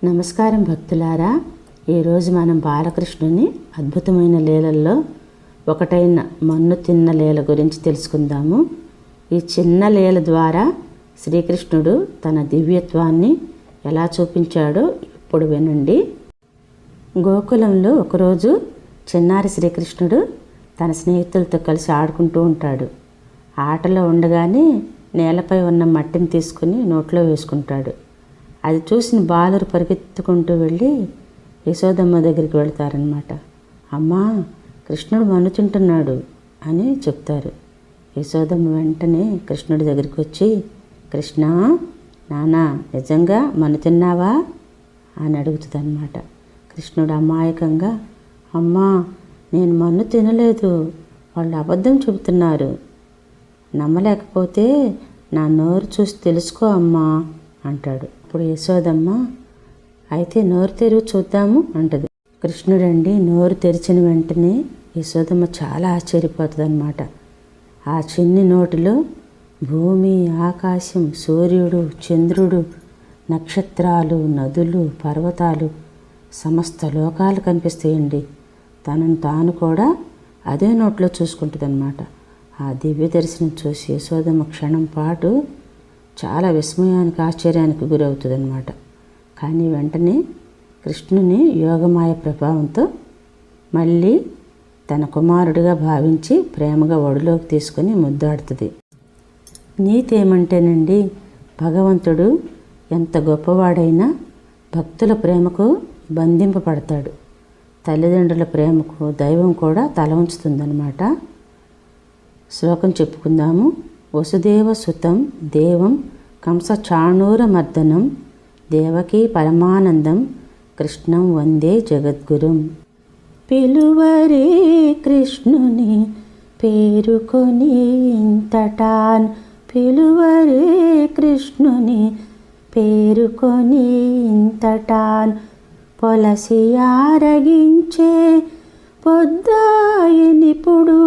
నమస్కారం భక్తులారా. ఈరోజు మనం బాలకృష్ణుని అద్భుతమైన లీలల్లో ఒకటైన మన్ను తిన్న లీల గురించి తెలుసుకుందాము. ఈ చిన్న లీల ద్వారా శ్రీకృష్ణుడు తన దివ్యత్వాన్ని ఎలా చూపించాడో ఇప్పుడు వినండి. గోకులంలో ఒకరోజు చిన్నారి శ్రీకృష్ణుడు తన స్నేహితులతో కలిసి ఆడుకుంటూ ఉంటాడు. ఆటలో ఉండగానే నేలపై ఉన్న మట్టిని తీసుకుని నోట్లో వేసుకుంటాడు. అది చూసిన బాలురు పరిగెత్తుకుంటూ వెళ్ళి యశోదమ్మ దగ్గరికి వెళ్తారనమాట. అమ్మా, కృష్ణుడు మన్ను తింటున్నాడు అని చెప్తారు. యశోదమ్మ వెంటనే కృష్ణుడి దగ్గరికి వచ్చి, కృష్ణ, నానా, నిజంగా మన్ను తిన్నావా అని అడుగుతుంది అనమాట. కృష్ణుడు అమాయకంగా, అమ్మా, నేను మన్ను తినలేదు, వాళ్ళు అబద్ధం చెబుతున్నారు, నమ్మలేకపోతే నా నోరు చూసి తెలుసుకో అమ్మా అంటాడు. అప్పుడు యశోదమ్మ, అయితే నోరు తెరిచి చూద్దాము అంటది. కృష్ణుడండి నోరు తెరిచిన వెంటనే యశోదమ్మ చాలా ఆశ్చర్యపోతుంది అన్నమాట. ఆ చిన్ని నోటిలో భూమి, ఆకాశం, సూర్యుడు, చంద్రుడు, నక్షత్రాలు, నదులు, పర్వతాలు, సమస్త లోకాలు కనిపిస్తాయండి. తనను తాను కూడా అదే నోట్లో చూసుకుంటుంది అన్నమాట. ఆ దివ్య దర్శనం చూసి యశోదమ్మ క్షణం పాటు చాలా విస్మయానికి, ఆశ్చర్యానికి గురవుతుంది అన్నమాట. కానీ వెంటనే కృష్ణుని యోగమాయ ప్రభావంతో మళ్ళీ తన కుమారుడిగా భావించి ప్రేమగా ఒడిలోకి తీసుకొని ముద్దాడుతుంది. నీతి ఏమంటేనండి, భగవంతుడు ఎంత గొప్పవాడైనా భక్తుల ప్రేమకు బంధింపబడతాడు. తల్లిదండ్రుల ప్రేమకు దైవం కూడా తల ఉంచుతుందన్నమాట. శ్లోకం చెప్పుకుందాము. వసుదేవ సుతం దేవం కంస చాణూరమర్దనం దేవకీ పరమానందం కృష్ణం వందే జగద్గురుం. పిలువరే కృష్ణుని పేరుకొని ఇంతటాన్, పిలువరే కృష్ణుని పేరుకొని ఇంతటాన్, పొలసి ఆరగించే పొద్దాయనిప్పుడు,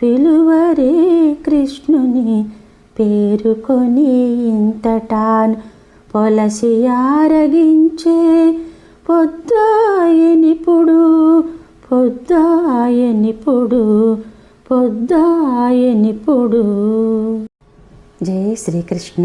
పిలువరే కృష్ణుని పేరుకొని ఇంతటాన్, పొలసి ఆరగించే పొద్దాయనిప్పుడు, పొద్దాయనిప్పుడు, పొద్దాయనిప్పుడు. జై శ్రీకృష్ణ.